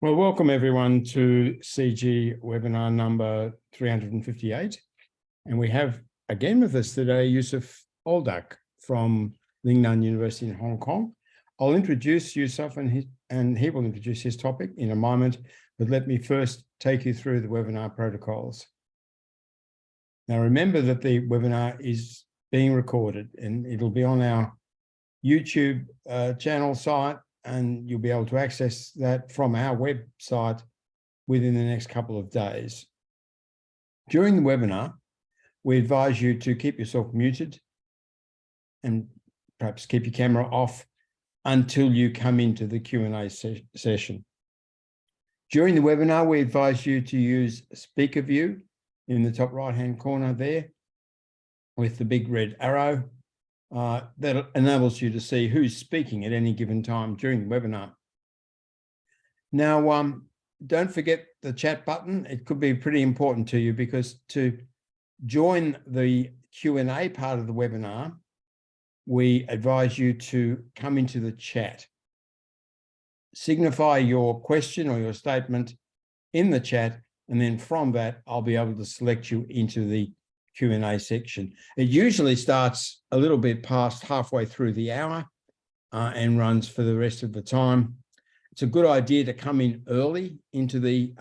Well, welcome everyone to CG webinar number 358. And we have again with us today, Yusuf Oldaç from Lingnan University in Hong Kong. I'll introduce Yusuf and he will introduce his topic in a moment, but let me first take you through the webinar protocols. Now, remember that the webinar is being recorded and it'll be on our YouTube channel site, and you'll be able to access that from our website within the next couple of days. During the webinar, we advise you to keep yourself muted and perhaps keep your camera off until you come into the Q&A session. During the webinar, we advise you to use speaker view in the top right-hand corner there with the big red arrow. That enables you to see who's speaking at any given time during the webinar. Now, don't forget the chat button. It could be pretty important to you because to join the Q&A part of the webinar, we advise you to come into the chat. Signify your question or your statement in the chat, and then from that, I'll be able to select you into the Q&A section. It usually starts a little bit past halfway through the hour and runs for the rest of the time. It's a good idea to come in early into the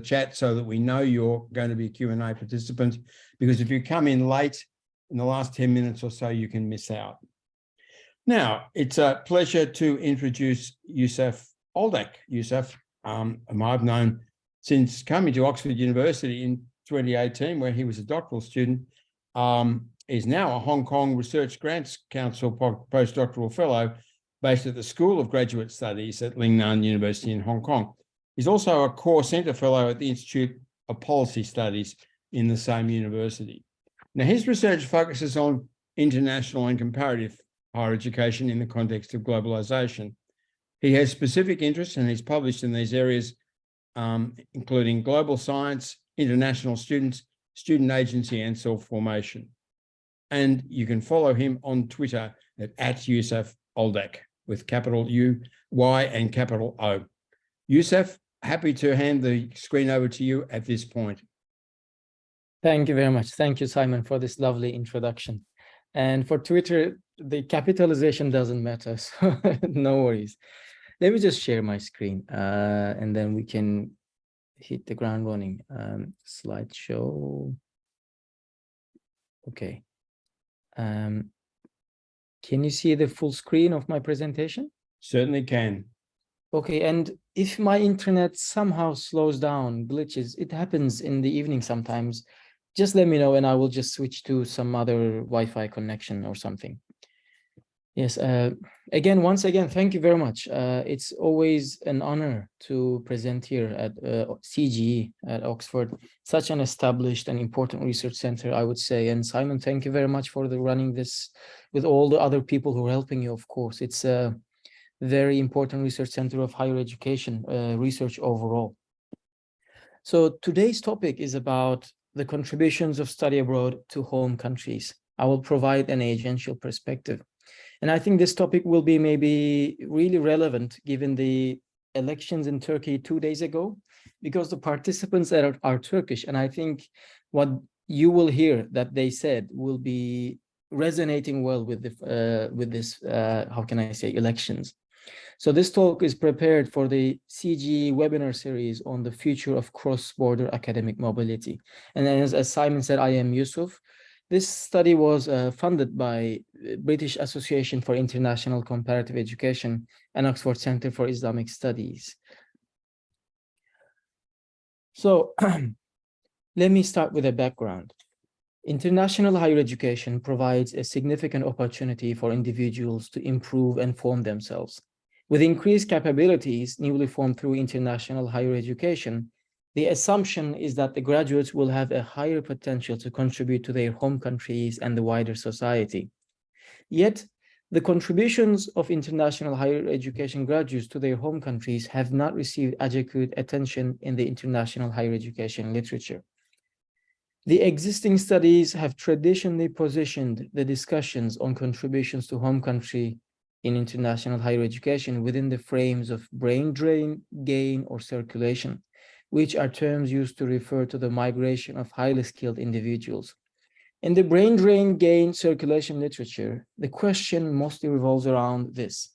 chat so that we know you're going to be a Q&A participant, because if you come in late in the last 10 minutes or so, you can miss out. Now, it's a pleasure to introduce Yusuf Oldaç. Yusuf, whom I've known since coming to Oxford University in 2018, where he was a doctoral student, is now a Hong Kong Research Grants Council postdoctoral fellow based at the School of Graduate Studies at Lingnan University in Hong Kong. He's also a core centre fellow at the Institute of Policy Studies in the same university. Now, his research focuses on international and comparative higher education in the context of globalisation. He has specific interests and he's published in these areas, including global science, international students, student agency, and self-formation. And you can follow him on Twitter at Yusuf Oldaç with capital U, Y, and capital O. Yusuf, happy to hand the screen over to you at this point. Thank you very much. Thank you, Simon, for this lovely introduction. And for Twitter, the capitalization doesn't matter, so no worries. Let me just share my screen and then we can hit the ground running. Slideshow. Okay. Can you see the full screen of my presentation? Certainly can. Okay, and if my internet somehow slows down, glitches, it happens in the evening sometimes, just let me know and I will just switch to some other Wi-Fi connection or something. Yes, once again, thank you very much. It's always an honor to present here at CGHE at Oxford, such an established and important research center, I would say. And Simon, thank you very much for running this with all the other people who are helping you, of course. It's a very important research center of higher education, research overall. So today's topic is about the contributions of study abroad to home countries. I will provide an agential perspective. And I think this topic will be maybe really relevant given the elections in Turkey 2 days ago, because the participants that are Turkish, and I think what you will hear that they said will be resonating well with this, how can I say, elections. So this talk is prepared for the CGHE webinar series on the future of cross-border academic mobility. And as Simon said, I am Yusuf. This study was funded by British Association for International Comparative Education and Oxford Center for Islamic Studies. So let me start with a background. International higher education provides a significant opportunity for individuals to improve and form themselves. With increased capabilities newly formed through international higher education, the assumption is that the graduates will have a higher potential to contribute to their home countries and the wider society. Yet, the contributions of international higher education graduates to their home countries have not received adequate attention in the international higher education literature. The existing studies have traditionally positioned the discussions on contributions to home country in international higher education within the frames of brain drain, gain, or circulation, which are terms used to refer to the migration of highly skilled individuals. In the brain drain, gain, circulation literature, the question mostly revolves around this: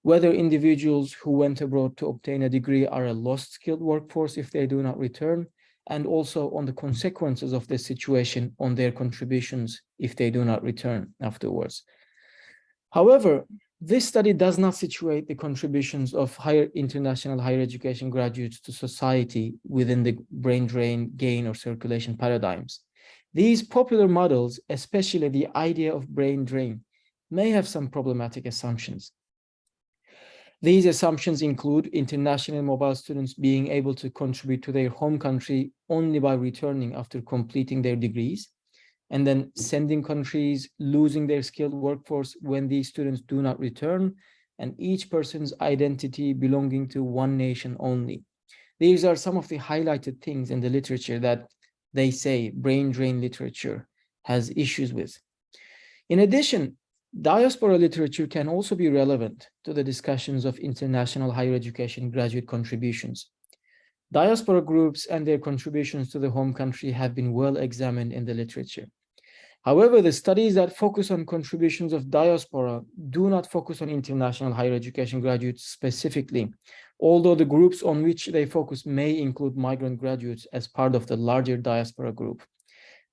whether individuals who went abroad to obtain a degree are a lost skilled workforce if they do not return, and also on the consequences of this situation on their contributions if they do not return afterwards. However, this study does not situate the contributions of international higher education graduates to society within the brain drain, gain, or circulation paradigms. These popular models, especially the idea of brain drain, may have some problematic assumptions. These assumptions include international mobile students being able to contribute to their home country only by returning after completing their degrees, and then sending countries losing their skilled workforce when these students do not return, and each person's identity belonging to one nation only. These are some of the highlighted things in the literature that they say brain drain literature has issues with. In addition, diaspora literature can also be relevant to the discussions of international higher education graduate contributions. Diaspora groups and their contributions to the home country have been well examined in the literature. However, the studies that focus on contributions of diaspora do not focus on international higher education graduates specifically, although the groups on which they focus may include migrant graduates as part of the larger diaspora group.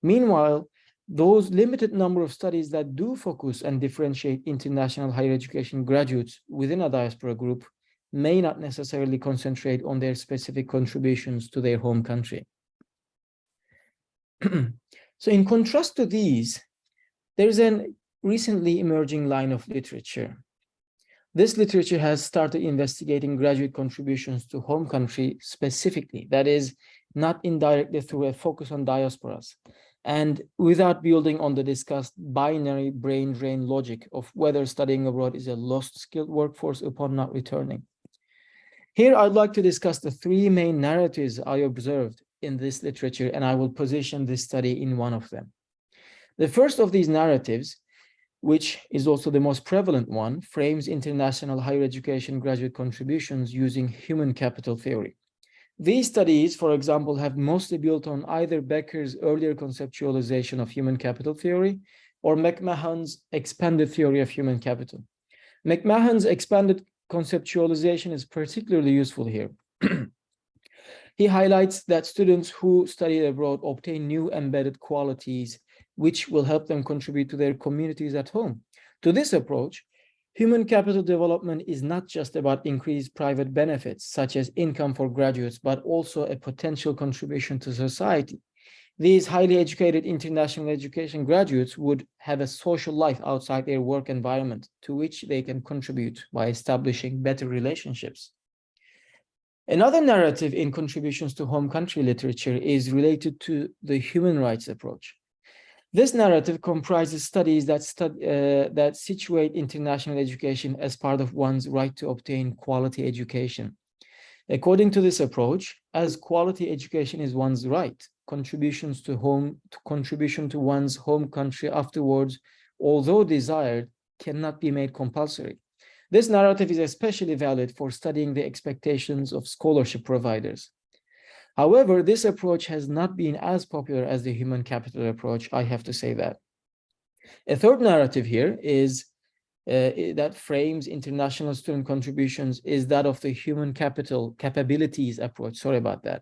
Meanwhile, those limited number of studies that do focus and differentiate international higher education graduates within a diaspora group may not necessarily concentrate on their specific contributions to their home country. So in contrast to these, there's a recently emerging line of literature. This literature has started investigating graduate contributions to home country specifically, that is, not indirectly through a focus on diasporas, and without building on the discussed binary brain drain logic of whether studying abroad is a lost skilled workforce upon not returning. Here, I'd like to discuss the three main narratives I observed in this literature, and I will position this study in one of them. The first of these narratives, which is also the most prevalent one, frames international higher education graduate contributions using human capital theory. These studies, for example, have mostly built on either Becker's earlier conceptualization of human capital theory or McMahon's expanded theory of human capital. McMahon's expanded conceptualization is particularly useful here. He highlights that students who study abroad obtain new embedded qualities which will help them contribute to their communities at home. To this approach, human capital development is not just about increased private benefits, such as income for graduates, but also a potential contribution to society. These highly educated international education graduates would have a social life outside their work environment to which they can contribute by establishing better relationships. Another narrative in contributions to home country literature is related to the human rights approach. This narrative comprises studies that situate international education as part of one's right to obtain quality education. According to this approach, as quality education is one's right, contribution to one's home country afterwards, although desired, cannot be made compulsory. This narrative is especially valid for studying the expectations of scholarship providers. However, this approach has not been as popular as the human capital approach, I have to say that. A third narrative here is that frames international student contributions is that of the human capital capabilities approach. Sorry about that.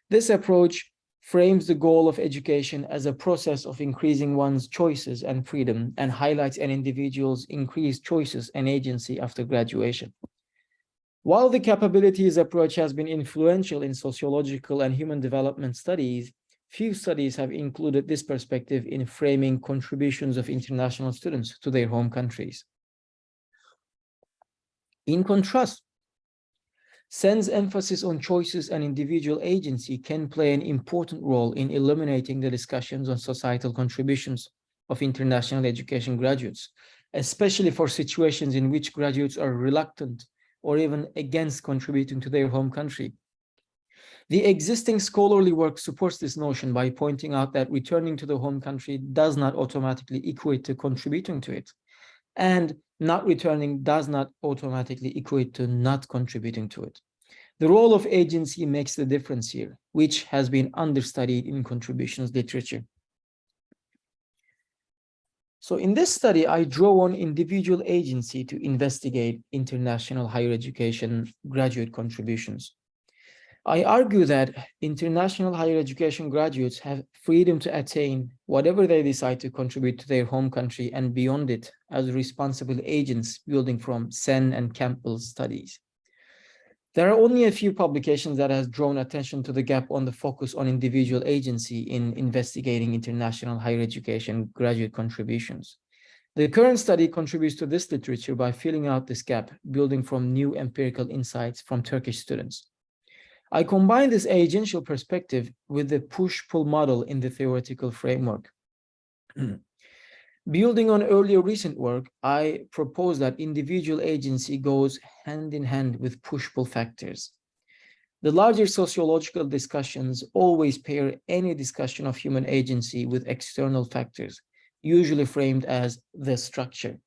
This approach frames the goal of education as a process of increasing one's choices and freedom, and highlights an individual's increased choices and agency after graduation. While the capabilities approach has been influential in sociological and human development studies, few studies have included this perspective in framing contributions of international students to their home countries. In contrast, Sen's emphasis on choices and individual agency can play an important role in illuminating the discussions on societal contributions of international education graduates, especially for situations in which graduates are reluctant or even against contributing to their home country. The existing scholarly work supports this notion by pointing out that returning to the home country does not automatically equate to contributing to it. and not returning does not automatically equate to not contributing to it. The role of agency makes the difference here, which has been understudied in contributions literature. So in this study, I draw on individual agency to investigate international higher education graduate contributions. I argue that international higher education graduates have freedom to attain whatever they decide to contribute to their home country and beyond it as responsible agents building from Sen and Campbell's studies. There are only a few publications that has drawn attention to the gap on the focus on individual agency in investigating international higher education graduate contributions. The current study contributes to this literature by filling out this gap, building from new empirical insights from Turkish students. I combine this agential perspective with the push-pull model in the theoretical framework. Building on earlier recent work, I propose that individual agency goes hand in hand with push-pull factors. The larger sociological discussions always pair any discussion of human agency with external factors, usually framed as the structure.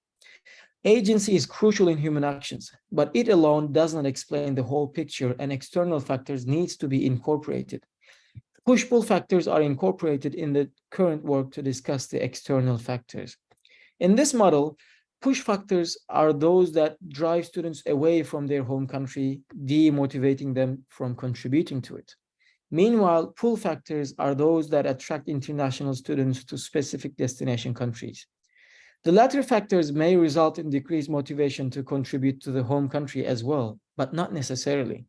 Agency is crucial in human actions, but it alone does not explain the whole picture, and external factors needs to be incorporated. Push-pull factors are incorporated in the current work to discuss the external factors. In this model, push factors are those that drive students away from their home country, demotivating them from contributing to it. Meanwhile, pull factors are those that attract international students to specific destination countries. The latter factors may result in decreased motivation to contribute to the home country as well, but not necessarily,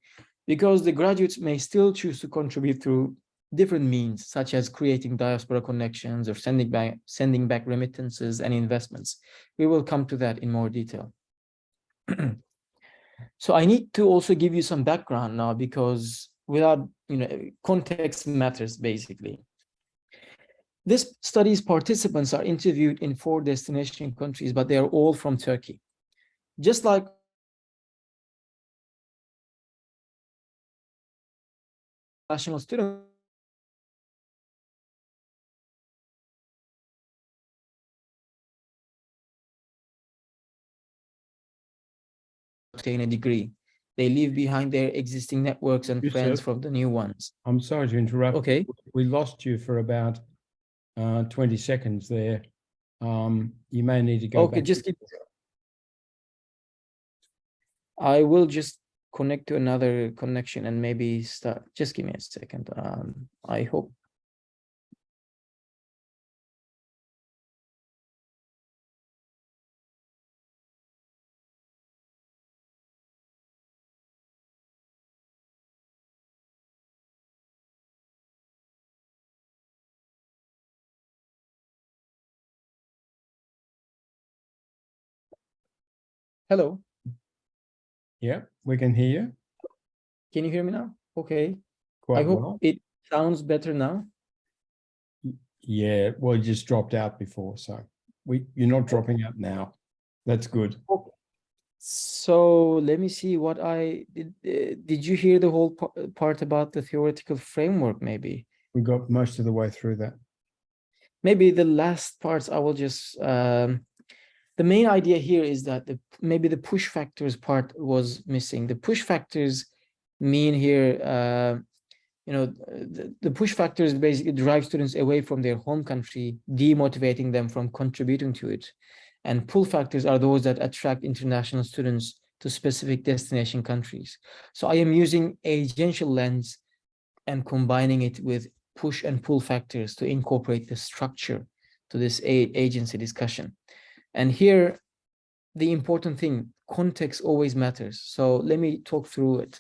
because the graduates may still choose to contribute through different means, such as creating diaspora connections or sending back remittances and investments. We will come to that in more detail. So I need to also give you some background now, because without, context matters basically. This study's participants are interviewed in 4 destination countries, but they are all from Turkey. Just like national students, obtain a degree. They leave behind their existing networks and friends from the new ones. I'm sorry to interrupt. Okay. We lost you for about 20 seconds there. You may need to go back. Just keep. I will just connect to another connection and maybe start. Just give me a second. I hope. Hello. Yeah, we can hear you. Can you hear me now? Okay. Quite I hope well. it sounds better now. Yeah, well, you just dropped out before, so you're not dropping out now. That's good. Okay. So let me see what I did. Did you hear the whole part about the theoretical framework? Maybe We got most of the way through that. Maybe the last parts I will just. The main idea here is that maybe the push factors part was missing. The push factors mean here, the push factors basically drive students away from their home country, demotivating them from contributing to it. And pull factors are those that attract international students to specific destination countries. So I am using agential lens and combining it with push and pull factors to incorporate the structure to this agency discussion. And here, the important thing, context always matters. So let me talk through it.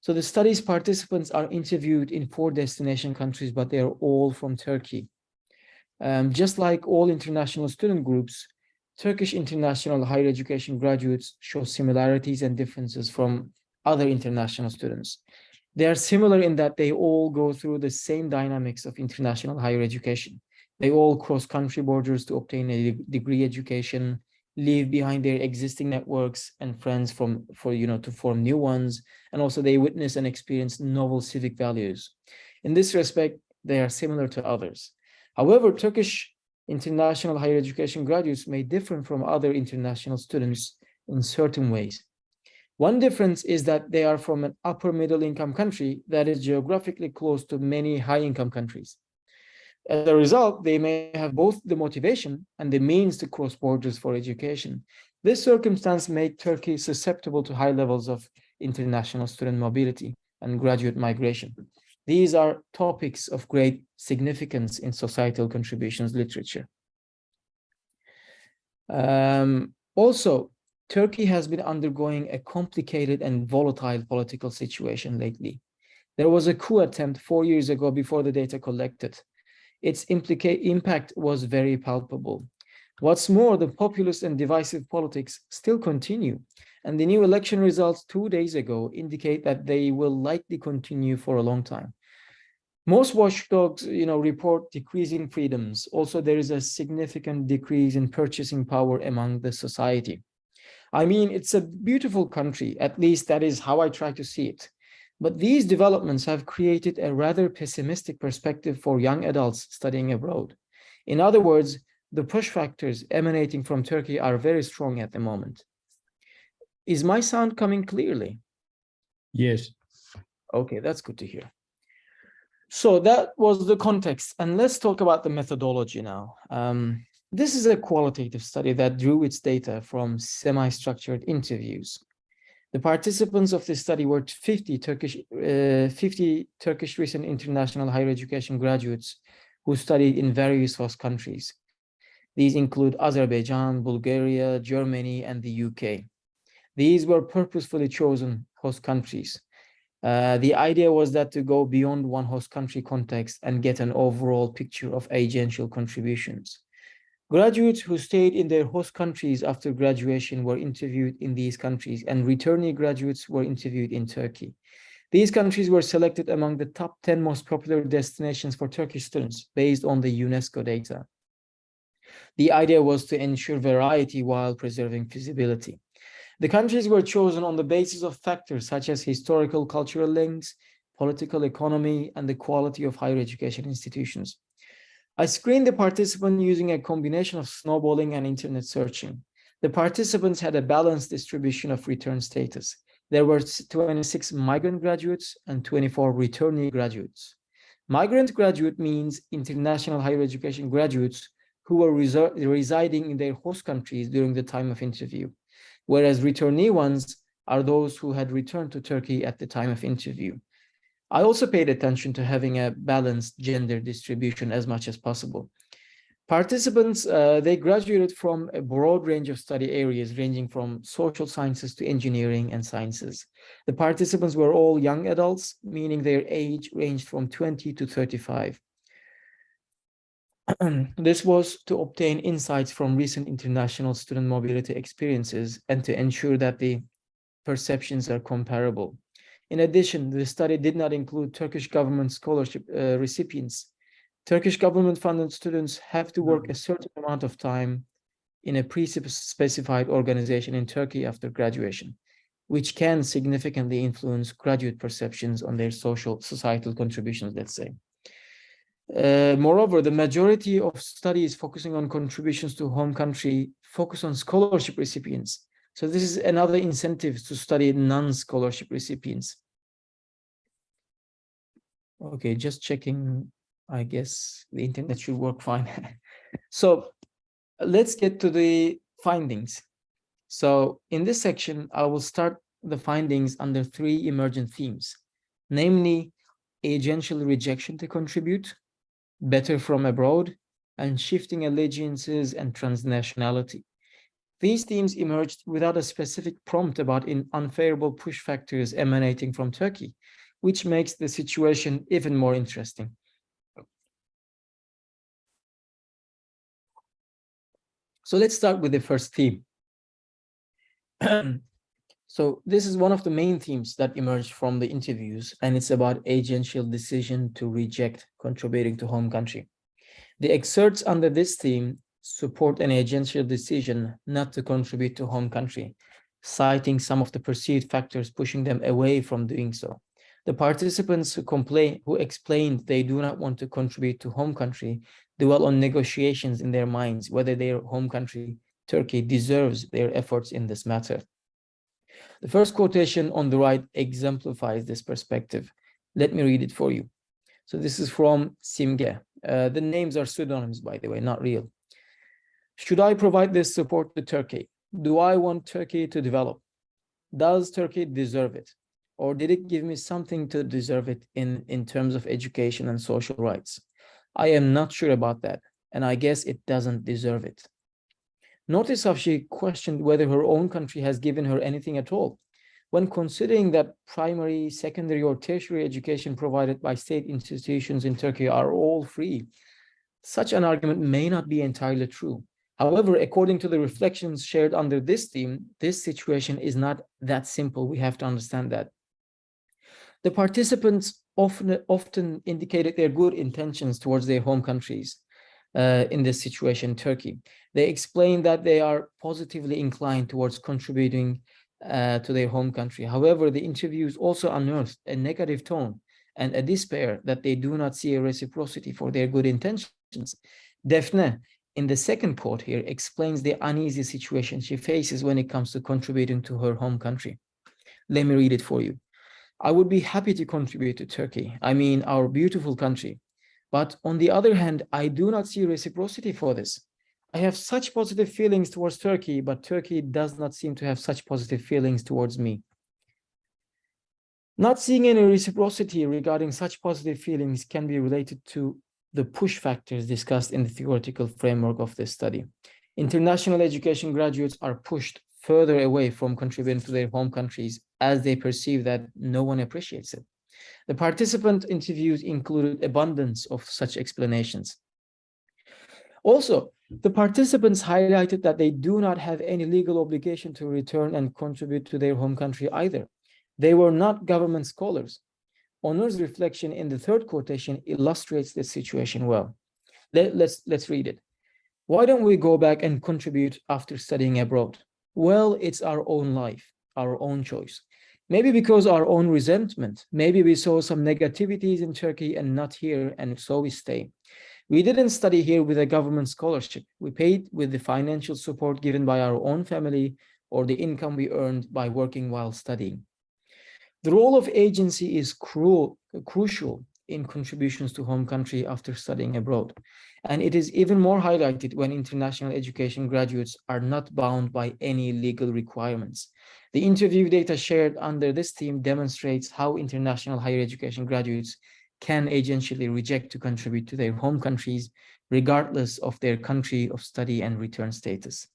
So the study's participants are interviewed in 4 destination countries, but they are all from Turkey. Just like all international student groups, Turkish international higher education graduates show similarities and differences from other international students. They are similar in that they all go through the same dynamics of international higher education. They all cross country borders to obtain a degree education, leave behind their existing networks and friends to form new ones. And also they witness and experience novel civic values. In this respect, they are similar to others. However, Turkish international higher education graduates may differ from other international students in certain ways. One difference is that they are from an upper middle income country that is geographically close to many high income countries. As a result, they may have both the motivation and the means to cross borders for education. This circumstance made Turkey susceptible to high levels of international student mobility and graduate migration. These are topics of great significance in societal contributions literature. Also, Turkey has been undergoing a complicated and volatile political situation lately. There was a coup attempt 4 years ago before the data collected. Its impact was very palpable. What's more, the populist and divisive politics still continue, and the new election results 2 days ago indicate that they will likely continue for a long time. Most watchdogs, report decreasing freedoms. Also, there is a significant decrease in purchasing power among the society. I mean, it's a beautiful country, at least that is how I try to see it. But these developments have created a rather pessimistic perspective for young adults studying abroad. In other words, the push factors emanating from Turkey are very strong at the moment. Is my sound coming clearly? Yes. Okay, that's good to hear. So that was the context, and let's talk about the methodology now. This is a qualitative study that drew its data from semi-structured interviews. The participants of this study were 50 Turkish recent international higher education graduates who studied in various host countries. These include Azerbaijan, Bulgaria, Germany, and the UK. These were purposefully chosen host countries. The idea was that to go beyond one host country context and get an overall picture of agential contributions. Graduates who stayed in their host countries after graduation were interviewed in these countries, and returnee graduates were interviewed in Turkey. These countries were selected among the top 10 most popular destinations for Turkish students based on the UNESCO data. The idea was to ensure variety while preserving feasibility. The countries were chosen on the basis of factors such as historical, cultural links, political economy, and the quality of higher education institutions. I screened the participants using a combination of snowballing and internet searching. The participants had a balanced distribution of return status. There were 26 migrant graduates and 24 returnee graduates. Migrant graduate means international higher education graduates who were residing in their host countries during the time of interview, whereas returnee ones are those who had returned to Turkey at the time of interview. I also paid attention to having a balanced gender distribution as much as possible. Participants, they graduated from a broad range of study areas ranging from social sciences to engineering and sciences. The participants were all young adults, meaning their age ranged from 20 to 35. This was to obtain insights from recent international student mobility experiences and to ensure that the perceptions are comparable. In addition, the study did not include Turkish government scholarship recipients. Turkish government-funded students have to work a certain amount of time in a pre-specified organization in Turkey after graduation, which can significantly influence graduate perceptions on their societal contributions, let's say. Moreover, the majority of studies focusing on contributions to home country focus on scholarship recipients. So this is another incentive to study non-scholarship recipients. Okay, just checking. I guess the internet should work fine. So let's get to the findings. So in this section, I will start the findings under 3 emergent themes, namely agential rejection to contribute, better from abroad, and shifting allegiances and transnationality. These themes emerged without a specific prompt about unfavorable push factors emanating from Turkey, which makes the situation even more interesting. So let's start with the first theme. So this is one of the main themes that emerged from the interviews, and it's about agential decision to reject contributing to home country. The excerpts under this theme support an agential decision not to contribute to home country, citing some of the perceived factors pushing them away from doing so. The participants who explained they do not want to contribute to home country dwell on negotiations in their minds, whether their home country, Turkey, deserves their efforts in this matter. The first quotation on the right exemplifies this perspective. Let me read it for you. So this is from Simge. The names are pseudonyms, by the way, not real. Should I provide this support to Turkey? Do I want Turkey to develop? Does Turkey deserve it? Or did it give me something to deserve it in terms of education and social rights? I am not sure about that, and I guess it doesn't deserve it. Notice how she questioned whether her own country has given her anything at all. When considering that primary, secondary, or tertiary education provided by state institutions in Turkey are all free, such an argument may not be entirely true. However, according to the reflections shared under this theme, this situation is not that simple. We have to understand that. The participants often indicated their good intentions towards their home countries in this situation, Turkey. They explained that they are positively inclined towards contributing to their home country. However, the interviews also unearthed a negative tone and a despair that they do not see a reciprocity for their good intentions. Defne, in the second quote here, explains the uneasy situation she faces when it comes to contributing to her home country. Let me read it for you. I would be happy to contribute to Turkey, I mean our beautiful country. But on the other hand, I do not see reciprocity for this. I have such positive feelings towards Turkey, but Turkey does not seem to have such positive feelings towards me. Not seeing any reciprocity regarding such positive feelings can be related to the push factors discussed in the theoretical framework of this study. International education graduates are pushed further away from contributing to their home countries as they perceive that no one appreciates it. The participant interviews included abundance of such explanations. Also, the participants highlighted that they do not have any legal obligation to return and contribute to their home country either. They were not government scholars. Onur's reflection in the third quotation illustrates this situation well. Let's read it. Why don't we go back and contribute after studying abroad? Well, it's our own life, our own choice. Maybe because our own resentment, maybe we saw some negativities in Turkey and not here, and so we stay. We didn't study here with a government scholarship. We paid with the financial support given by our own family or the income we earned by working while studying. The role of agency is crucial in contributions to home country after studying abroad. And it is even more highlighted when international education graduates are not bound by any legal requirements. The interview data shared under this theme demonstrates how international higher education graduates can agentially reject to contribute to their home countries, regardless of their country of study and return status.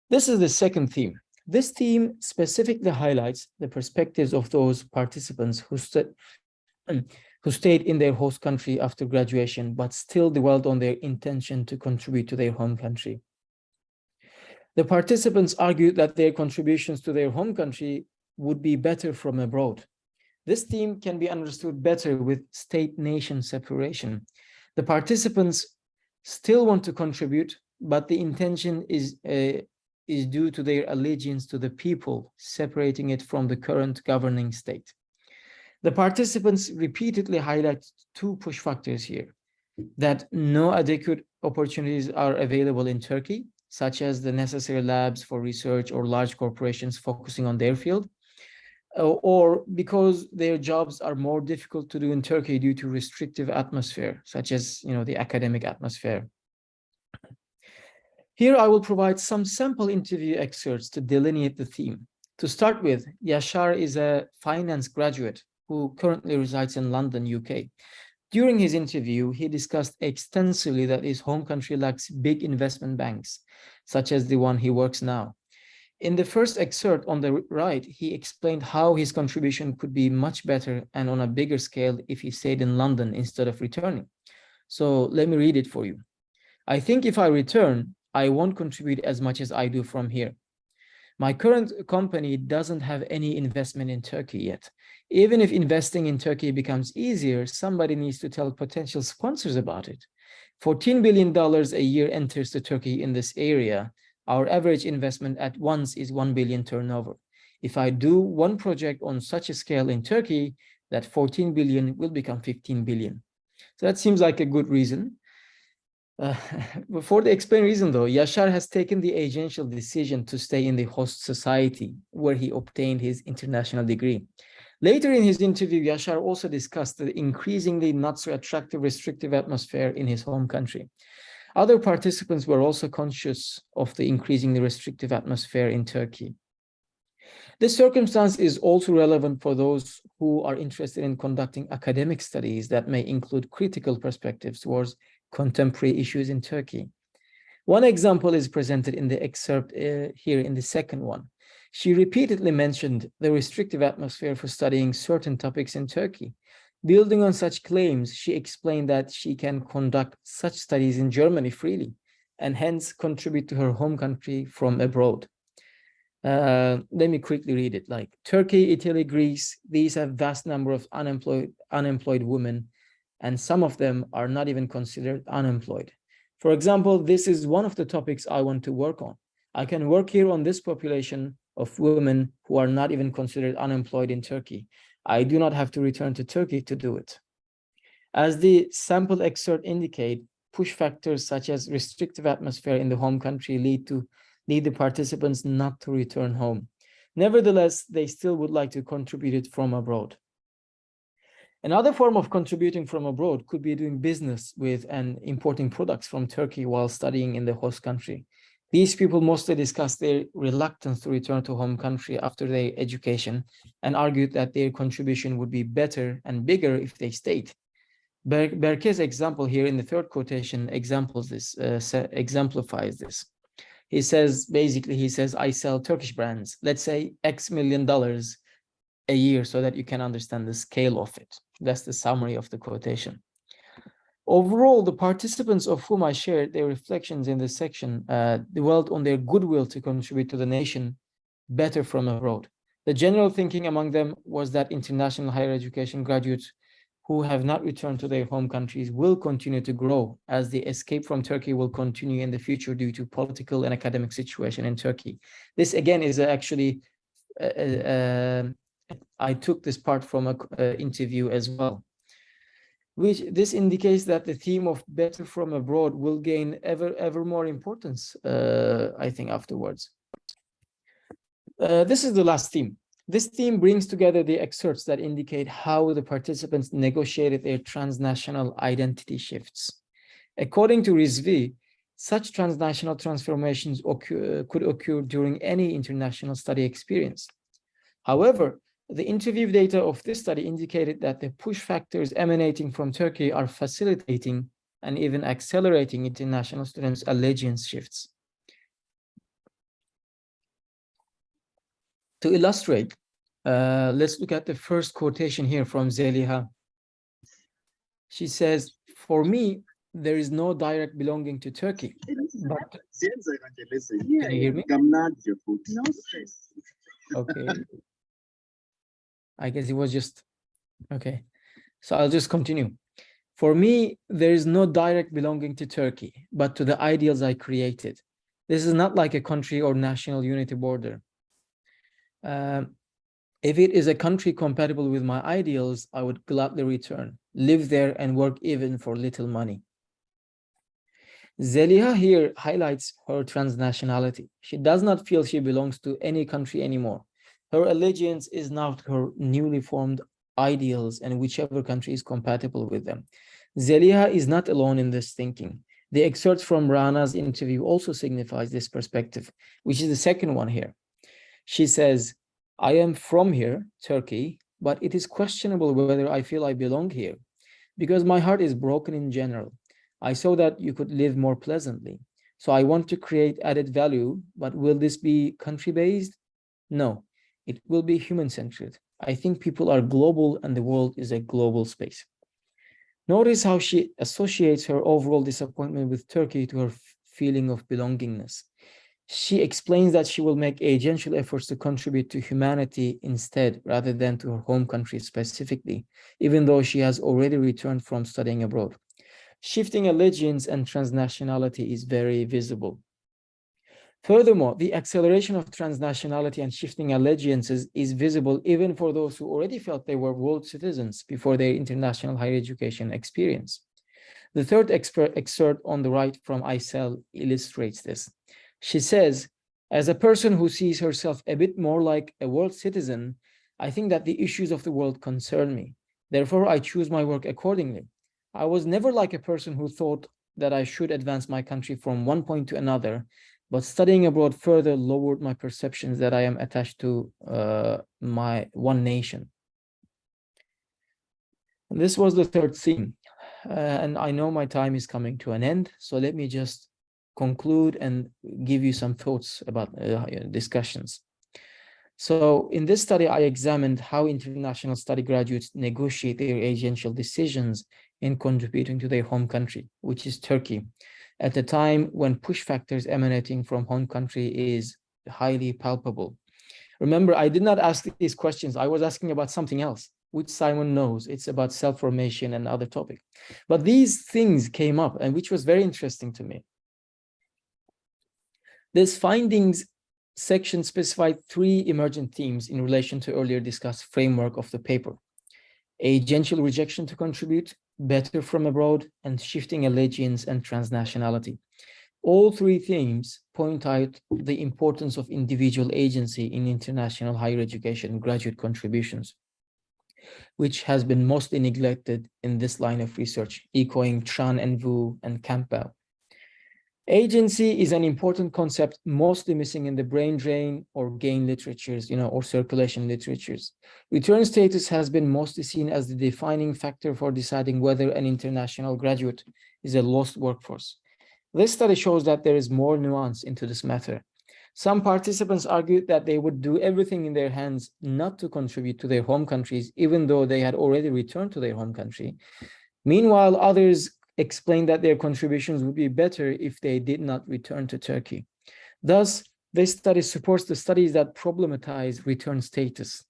This is the second theme. This theme specifically highlights the perspectives of those participants who stayed in their host country after graduation, but still dwelled on their intention to contribute to their home country. The participants argued that their contributions to their home country would be better from abroad. This theme can be understood better with state-nation separation. The participants still want to contribute, but the intention is due to their allegiance to the people, separating it from the current governing state. The participants repeatedly highlight two push factors here: that no adequate opportunities are available in Turkey, such as the necessary labs for research or large corporations focusing on their field, or because their jobs are more difficult to do in Turkey due to restrictive atmosphere, such as the academic atmosphere. Here I will provide some sample interview excerpts to delineate the theme. To start with, Yashar is a finance graduate who currently resides in London, UK. During his interview, he discussed extensively that his home country lacks big investment banks, such as the one he works now. In the first excerpt on the right, he explained how his contribution could be much better and on a bigger scale if he stayed in London instead of returning. So let me read it for you. I think if I return, I won't contribute as much as I do from here. My current company doesn't have any investment in Turkey yet. Even if investing in Turkey becomes easier, somebody needs to tell potential sponsors about it. $14 billion a year enters to Turkey in this area. Our average investment at once is 1 billion turnover. If I do one project on such a scale in Turkey, that 14 billion will become 15 billion. So that seems like a good reason. For the explained reason, though, Yaşar has taken the agential decision to stay in the host society where he obtained his international degree. Later in his interview, Yaşar also discussed the increasingly not so attractive restrictive atmosphere in his home country. Other participants were also conscious of the increasingly restrictive atmosphere in Turkey. This circumstance is also relevant for those who are interested in conducting academic studies that may include critical perspectives towards contemporary issues in Turkey. One example is presented in the excerpt here in the second one. She repeatedly mentioned the restrictive atmosphere for studying certain topics in Turkey. Building on such claims, she explained that she can conduct such studies in Germany freely and hence contribute to her home country from abroad. Let me quickly read it. Like Turkey, Italy, Greece, these have vast number of unemployed women, and some of them are not even considered unemployed. For example, this is one of the topics I want to work on. I can work here on this population of women who are not even considered unemployed in Turkey. I do not have to return to Turkey to do it. As the sample excerpt indicate, push factors such as restrictive atmosphere in the home country lead the participants not to return home. Nevertheless, they still would like to contribute it from abroad. Another form of contributing from abroad could be doing business with and importing products from Turkey while studying in the host country. These people mostly discuss their reluctance to return to home country after their education and argued that their contribution would be better and bigger if they stayed. Berke's example here in the third quotation exemplifies this. He says, I sell Turkish brands, let's say X million dollars a year, so that you can understand the scale of it. That's the summary of the quotation. Overall, the participants of whom I shared their reflections in this section dwelled on their goodwill to contribute to the nation better from abroad. The general thinking among them was that international higher education graduates who have not returned to their home countries will continue to grow as the escape from Turkey will continue in the future due to political and academic situation in Turkey. This again is actually, I took this part from an interview as well. This indicates that the theme of better from abroad will gain ever more importance, I think, afterwards. This is the last theme. This theme brings together the excerpts that indicate how the participants negotiated their transnational identity shifts. According to Rizvi, such transnational transformations could occur during any international study experience. However, the interview data of this study indicated that the push factors emanating from Turkey are facilitating and even accelerating international students' allegiance shifts. To illustrate, let's look at the first quotation here from Zeliha. She says, for me, there is no direct belonging to Turkey. But, can you hear me? Okay. I guess it was just, okay. So I'll just continue. For me, there is no direct belonging to Turkey, but to the ideals I created. This is not like a country or national unity border. If it is a country compatible with my ideals, I would gladly return, live there and work even for little money. Zeliha here highlights her transnationality. She does not feel she belongs to any country anymore. Her allegiance is now to her newly formed ideals and whichever country is compatible with them. Zeliha is not alone in this thinking. The excerpt from Rana's interview also signifies this perspective, which is the second one here. She says, I am from here, Turkey, but it is questionable whether I feel I belong here because my heart is broken in general. I saw that you could live more pleasantly. So I want to create added value, but will this be country-based? No, it will be human-centered. I think people are global and the world is a global space. Notice how she associates her overall disappointment with Turkey to her feeling of belongingness. She explains that she will make agential efforts to contribute to humanity instead, rather than to her home country specifically, even though she has already returned from studying abroad. Shifting allegiance and transnationality is very visible. Furthermore, the acceleration of transnationality and shifting allegiances is visible even for those who already felt they were world citizens before their international higher education experience. The third excerpt on the right from Aysel illustrates this. She says, as a person who sees herself a bit more like a world citizen, I think that the issues of the world concern me. Therefore, I choose my work accordingly. I was never like a person who thought that I should advance my country from one point to another, but studying abroad further lowered my perceptions that I am attached to my one nation. And this was the third theme. And I know my time is coming to an end, so let me just conclude and give you some thoughts about discussions. So in this study, I examined how international study graduates negotiate their agential decisions in contributing to their home country, which is Turkey, at a time when push factors emanating from home country is highly palpable. Remember, I did not ask these questions. I was asking about something else, which Simon knows. It's about self-formation and other topic. But these things came up, and which was very interesting to me. This findings section specified 3 emergent themes in relation to earlier discussed framework of the paper: agential rejection to contribute, better from abroad, and shifting allegiance and transnationality. All 3 themes point out the importance of individual agency in international higher education graduate contributions, which has been mostly neglected in this line of research, echoing Tran and Wu and Campbell. Agency is an important concept mostly missing in the brain drain or gain literatures, or circulation literatures. Return status has been mostly seen as the defining factor for deciding whether an international graduate is a lost workforce. This study shows that there is more nuance into this matter. Some participants argued that they would do everything in their hands not to contribute to their home countries, even though they had already returned to their home country. Meanwhile, others explained that their contributions would be better if they did not return to Turkey. Thus, this study supports the studies that problematize return status.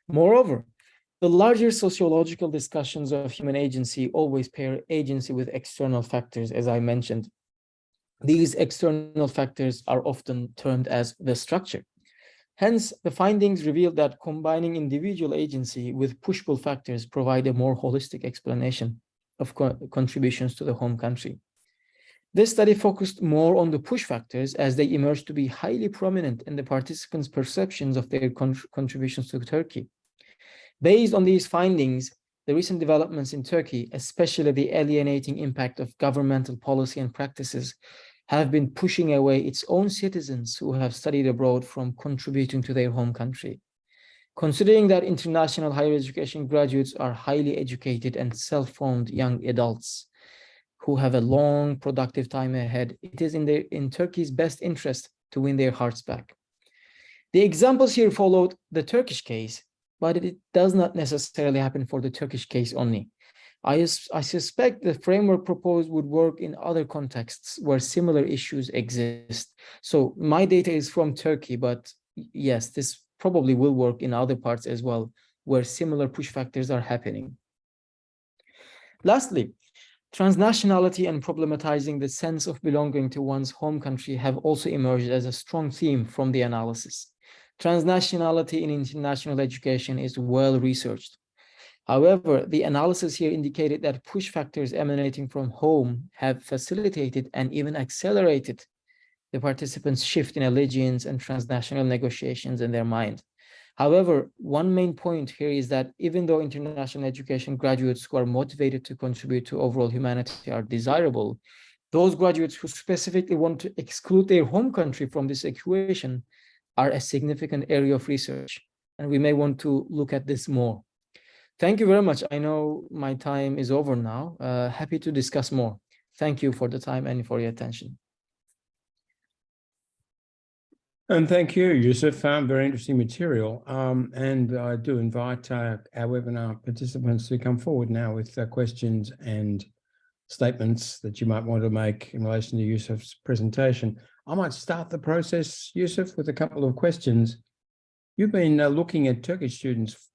Moreover, the larger sociological discussions of human agency always pair agency with external factors, as I mentioned. These external factors are often termed as the structure. Hence, the findings revealed that combining individual agency with push-pull factors provide a more holistic explanation of contributions to the home country. This study focused more on the push factors as they emerged to be highly prominent in the participants' perceptions of their contributions to Turkey. Based on these findings, the recent developments in Turkey, especially the alienating impact of governmental policy and practices, have been pushing away its own citizens who have studied abroad from contributing to their home country. Considering that international higher education graduates are highly educated and self-formed young adults who have a long, productive time ahead, it is in Turkey's best interest to win their hearts back. The examples here followed the Turkish case, but it does not necessarily happen for the Turkish case only. I suspect the framework proposed would work in other contexts where similar issues exist. So my data is from Turkey, but yes, this probably will work in other parts as well, where similar push factors are happening. Lastly, transnationality and problematizing the sense of belonging to one's home country have also emerged as a strong theme from the analysis. Transnationality in international education is well researched. However, the analysis here indicated that push factors emanating from home have facilitated and even accelerated the participants' shift in allegiance and transnational negotiations in their mind. However, one main point here is that even though international education graduates who are motivated to contribute to overall humanity are desirable, those graduates who specifically want to exclude their home country from this equation are a significant area of research, and we may want to look at this more. Thank you very much. I know my time is over now. Happy to discuss more. Thank you for the time and for your attention. And thank you, Yusuf. Very interesting material. And I do invite our webinar participants to come forward now with questions and statements that you might want to make in relation to Yusuf's presentation. I might start the process, Yusuf, with a couple of questions. You've been looking at Turkish students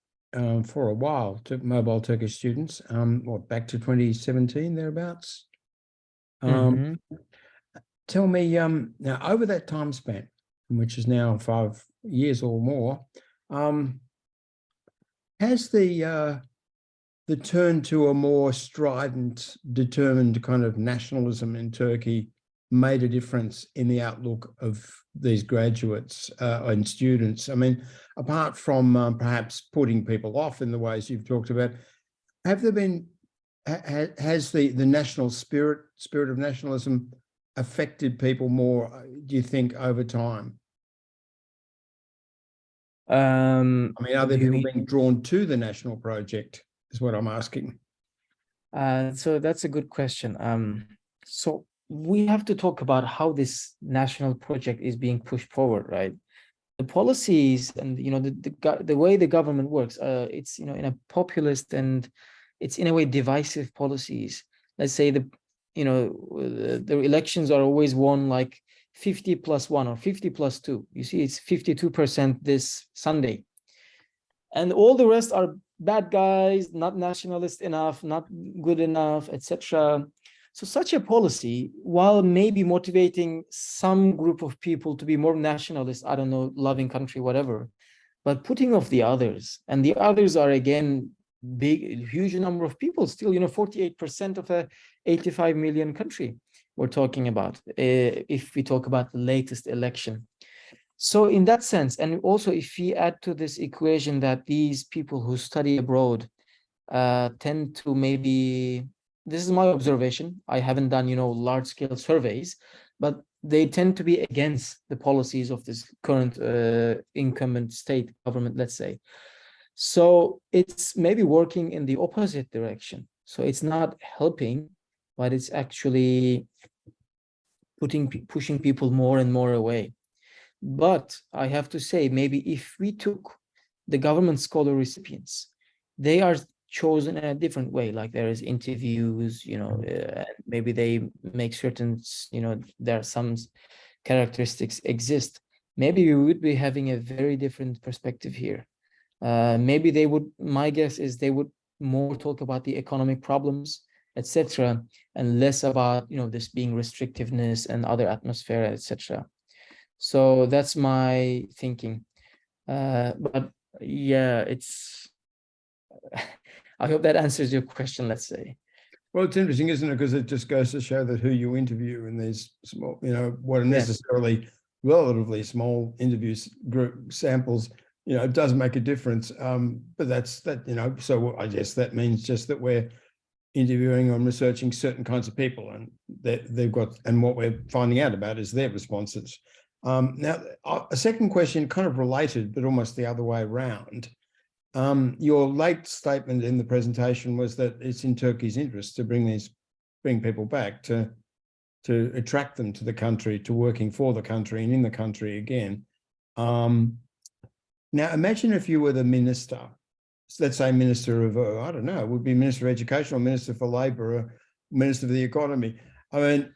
for a while, mobile Turkish students, back to 2017, thereabouts. tell me, now over that time span, which is now 5 years or more, has the turn to a more strident, determined kind of nationalism in Turkey made a difference in the outlook of these graduates and students? I mean, apart from perhaps putting people off in the ways you've talked about, have there been, has the national spirit of nationalism affected people more, do you think, over time? I mean, are there people being drawn to the national project, is what I'm asking. So that's a good question. So we have to talk about how this national project is being pushed forward, right? The policies and, you know, the way the government works, it's, you know, in a populist and it's in a way divisive policies. Let's say the elections are always won like 50+1 or 50+2. You see, it's 52% this Sunday. And all the rest are bad guys, not nationalist enough, not good enough, etc. So such a policy, while maybe motivating some group of people to be more nationalist, I don't know, loving country, whatever, but putting off the others, and the others are again huge number of people still, you know, 48% of a 85 million country we're talking about, if we talk about the latest election. So in that sense, and also if we add to this equation that these people who study abroad tend to maybe, this is my observation, I haven't done, you know, large scale surveys, but they tend to be against the policies of this current incumbent state government, let's say. So it's maybe working in the opposite direction. So it's not helping, but it's actually pushing people more and more away. But I have to say, maybe if we took the government scholar recipients, they are chosen in a different way. Like there is interviews, you know, maybe they make certain, you know, there are some characteristics exist. Maybe we would be having a very different perspective here. Maybe they would, my guess is they would more talk about the economic problems, etc., and less about, you know, this being restrictiveness and other atmosphere, etc. So that's my thinking. But yeah, it's, I hope that answers your question, let's say. Well, it's interesting, isn't it? Because it just goes to show that who you interview in these small, you know, what are necessarily relatively small interviews group samples, you know, it does make a difference. But that's that, you know, so I guess that means just that we're interviewing and researching certain kinds of people, and that they've got, and what we're finding out about is their responses. Now, a second question, kind of related, but almost the other way around. Your late statement in the presentation was that it's in Turkey's interest to bring people back, to attract them to the country, to working for the country and in the country again. Now, imagine if you were the minister, let's say minister of, I don't know, would be minister of education or minister for labor or minister for the economy. I mean,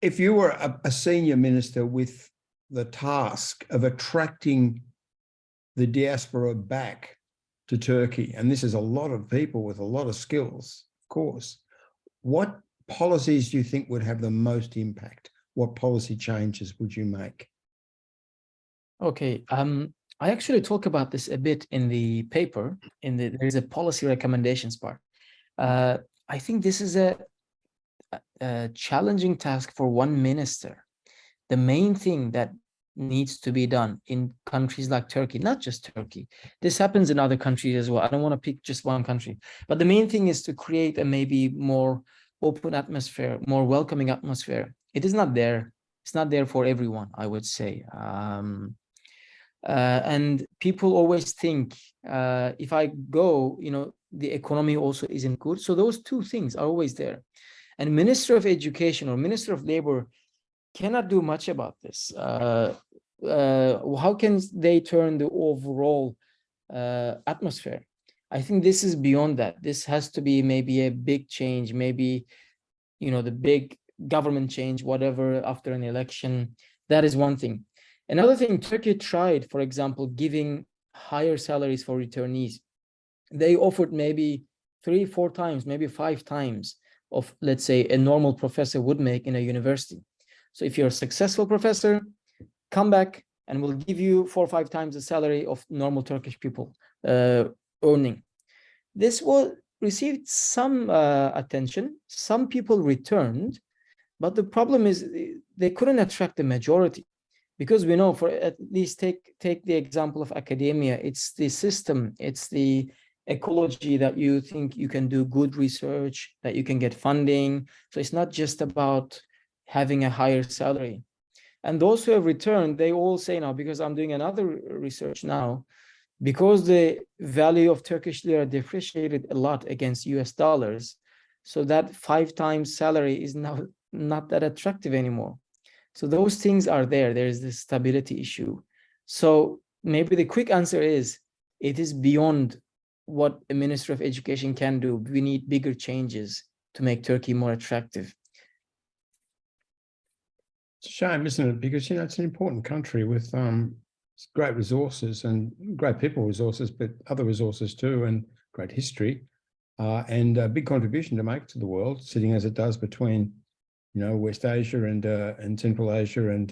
if you were a senior minister with the task of attracting the diaspora back to Turkey, and this is a lot of people with a lot of skills, of course, what policies do you think would have the most impact? What policy changes would you make? Okay, I actually talk about this a bit in the paper. There's a policy recommendations part. I think this is a challenging task for one minister. The main thing that needs to be done in countries like Turkey, not just Turkey, this happens in other countries as well. I don't want to pick just one country, but the main thing is to create a maybe more open atmosphere, more welcoming atmosphere. It is not there. It's not there for everyone, I would say. And people always think, if I go, you know, the economy also isn't good. So those two things are always there. And Minister of Education or Minister of Labor cannot do much about this. How can they turn the overall atmosphere? I think this is beyond that. This has to be maybe a big change, maybe, you know, the big government change, whatever, after an election. That is one thing. Another thing, Turkey tried, for example, giving higher salaries for returnees. They offered maybe 3-4 times, maybe 5 times of, let's say, a normal professor would make in a university. So if you're a successful professor, come back and we'll give you 4 or 5 times the salary of normal Turkish people earning. This was received some attention. Some people returned, but the problem is they couldn't attract the majority, because we know, for at least take the example of academia, it's the system, it's the ecology that you think you can do good research, that you can get funding. So it's not just about having a higher salary. And those who have returned, they all say now, because I'm doing another research now, because the value of Turkish lira depreciated a lot against US dollars, so that 5 times salary is now not that attractive anymore. So those things are there. There is this stability issue. So maybe the quick answer is, it is beyond what a Minister of Education can do. We need bigger changes to make Turkey more attractive. It's a shame, isn't it? Because, you know, it's an important country with great resources and great people resources, but other resources too, and great history, and a big contribution to make to the world, sitting as it does between, you know, West Asia and Central Asia and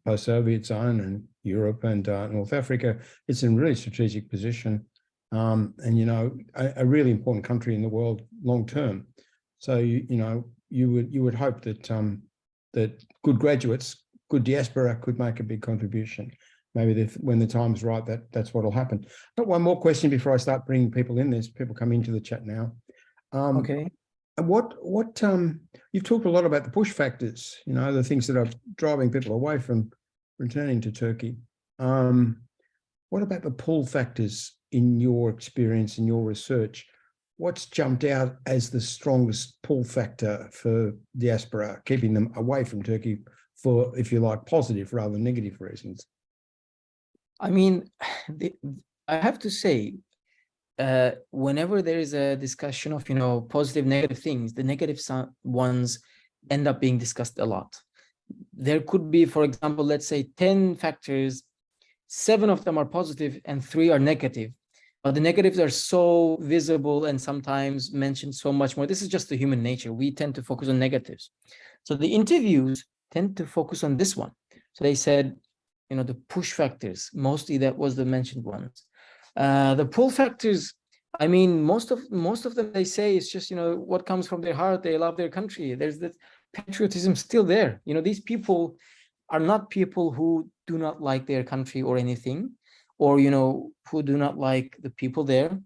post-Soviet zone and Europe and North Africa. It's in a really strategic position, and, you know, a really important country in the world long term. So you would hope that that good graduates, good diaspora could make a big contribution. Maybe when the time's right, that's what will happen. I've got one more question before I start bringing people in. There's people coming into the chat now. Okay. What you've talked a lot about the push factors, you know, the things that are driving people away from returning to Turkey. What about the pull factors in your experience, in your research? What's jumped out as the strongest pull factor for diaspora, keeping them away from Turkey for, if you like, positive rather than negative reasons? I mean, I have to say, whenever there is a discussion of, you know, positive, negative things, the negative ones end up being discussed a lot. There could be, for example, let's say 10 factors, 7 of them are positive and 3 are negative. But the negatives are so visible and sometimes mentioned so much more. This is just the human nature. We tend to focus on negatives. So the interviews tend to focus on this one. So they said, you know, the push factors, mostly that was the mentioned ones. The pull factors, I mean, most of them, they say it's just, you know, what comes from their heart. They love their country. There's this patriotism still there. You know, these people are not people who do not like their country or anything, or, you know, who do not like the people there.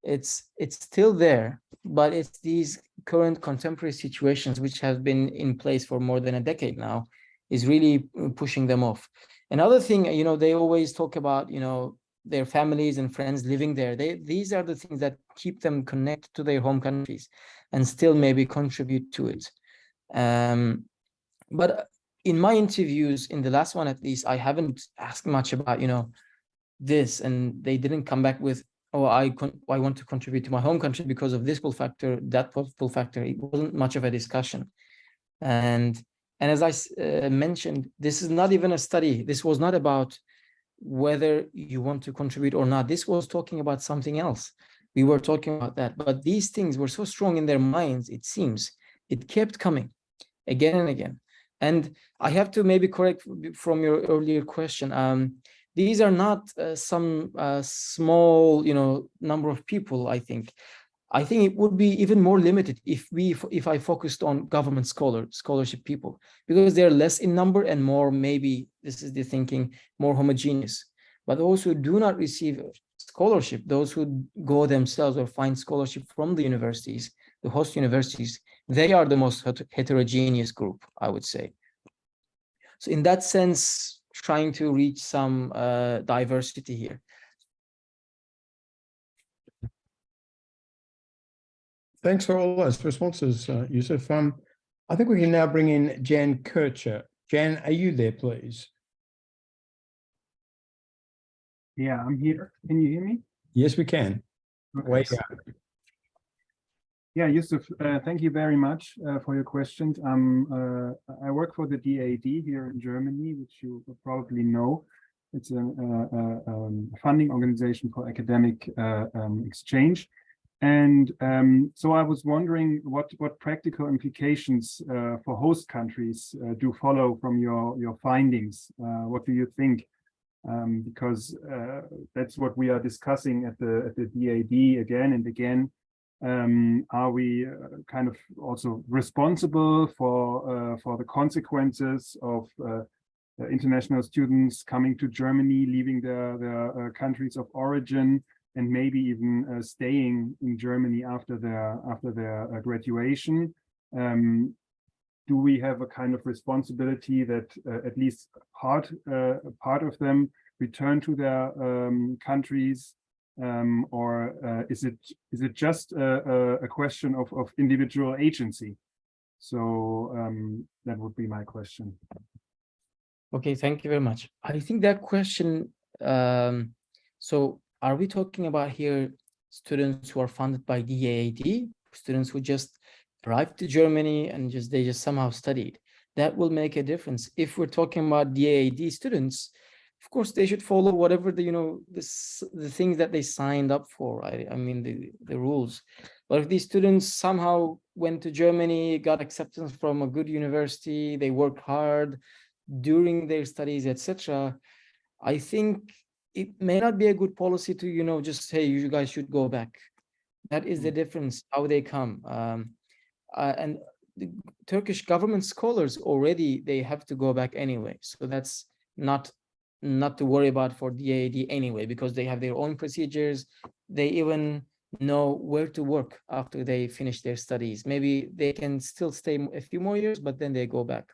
It's still there, but it's these current contemporary situations which have been in place for more than a decade now is really pushing them off. Another thing, you know, they always talk about, you know, their families and friends living there. These are the things that keep them connected to their home countries and still maybe contribute to it. But in my interviews, in the last one at least, I haven't asked much about, you know, this, and they didn't come back with, oh, I want to contribute to my home country because of this pull factor, that pull factor. It wasn't much of a discussion. And as I mentioned, this is not even a study. This was not about whether you want to contribute or not. This was talking about something else. We were talking about that, but these things were so strong in their minds, it seems. It kept coming again and again. And I have to maybe correct from your earlier question. These are not some small, you know, number of people. I think it would be even more limited if I focused on government scholarship people, because they're less in number and more, maybe this is the thinking, more homogeneous. But those who do not receive scholarship, those who go themselves or find scholarship from the universities, the host universities, they are the most heterogeneous group, I would say. So in that sense, trying to reach some diversity here. Thanks for all those responses, Yusuf. I think we can now bring in Jan Kircher. Jan, are you there, please? Yeah, I'm here. Can you hear me? Yes, we can. Okay. Way to go. Yeah, Yusuf, thank you very much for your questions. I work for the DAAD here in Germany, which you probably know. It's a funding organization for academic exchange. And so I was wondering what practical implications for host countries do follow from your findings. What do you think? Because that's what we are discussing at the DAD again and again. Are we kind of also responsible for the consequences of international students coming to Germany, leaving their countries of origin, and maybe even staying in Germany after their graduation? Do we have a kind of responsibility that at least part of them return to their countries, or is it just a question of individual agency? So that would be my question. Okay, thank you very much. I think that question, so are we talking about here students who are funded by DAAD, students who just arrived to Germany and they just somehow studied? That will make a difference. If we're talking about DAAD students, of course, they should follow whatever the things that they signed up for. I mean, the rules. But if these students somehow went to Germany, got acceptance from a good university, they worked hard during their studies, etc., I think it may not be a good policy to, just say, you guys should go back. That is the difference, how they come. And the Turkish government scholars already, they have to go back anyway. So that's not to worry about for DAAD anyway, because they have their own procedures. They even know where to work after they finish their studies. Maybe they can still stay a few more years, but then they go back.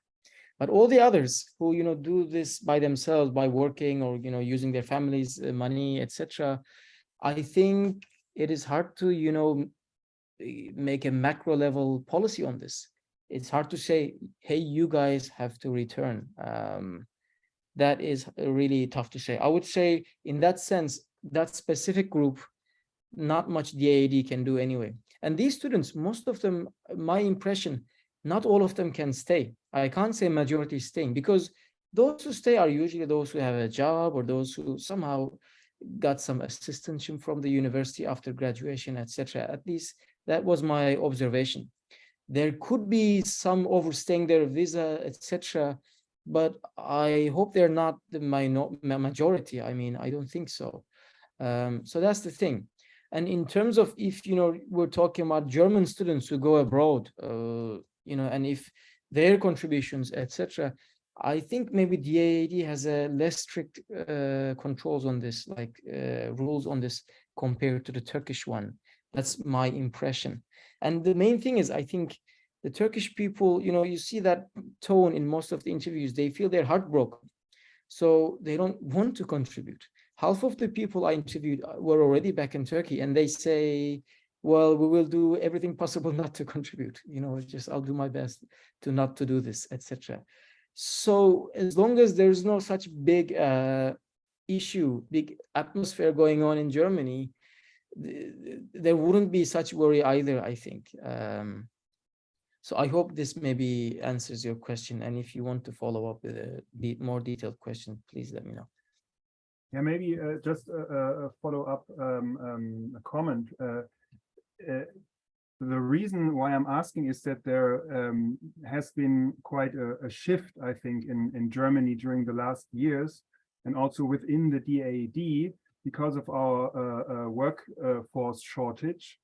But all the others who, do this by themselves, by working or, using their families' money, etc., I think it is hard to, make a macro level policy on this. It's hard to say, hey, you guys have to return. That is really tough to say. I would say in that sense, that specific group, not much DAAD can do anyway. And these students, most of them, my impression, not all of them can stay. I can't say majority staying, because those who stay are usually those who have a job or those who somehow got some assistance from the university after graduation, etc. At least that was my observation. There could be some overstaying their visa, etc., but I hope they're not the majority. I mean, I don't think so. So that's the thing. And in terms of if, we're talking about German students who go abroad, and if their contributions, etc., I think maybe DAAD has a less strict controls on this, like rules on this compared to the Turkish one. That's my impression. And the main thing is, I think the Turkish people, you see that tone in most of the interviews, they feel they're heartbroken. So they don't want to contribute. Half of the people I interviewed were already back in Turkey, and they say, well, we will do everything possible not to contribute. I'll do my best not to do this, etc. So as long as there's no such big issue, big atmosphere going on in Germany, there wouldn't be such worry either, I think. So I hope this maybe answers your question. And if you want to follow up with a more detailed question, please let me know. Yeah, maybe just a follow-up comment. The reason why I'm asking is that there has been quite a shift, I think, in Germany during the last years, and also within the DAAD, because of our workforce shortage.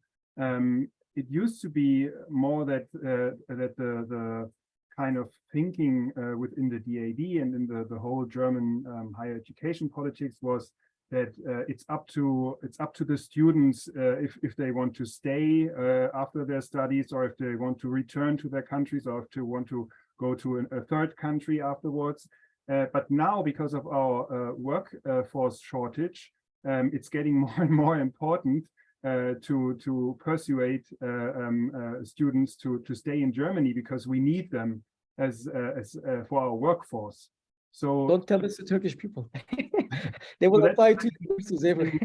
It used to be more that the kind of thinking within the DAAD and in the whole German higher education politics was that it's up to the students if they want to stay after their studies, or if they want to return to their countries, or if they want to go to a third country afterwards. But now, because of our workforce shortage, it's getting more and more important to persuade students to stay in Germany, because we need them as for our workforce. So don't tell this to Turkish people. They will apply to courses every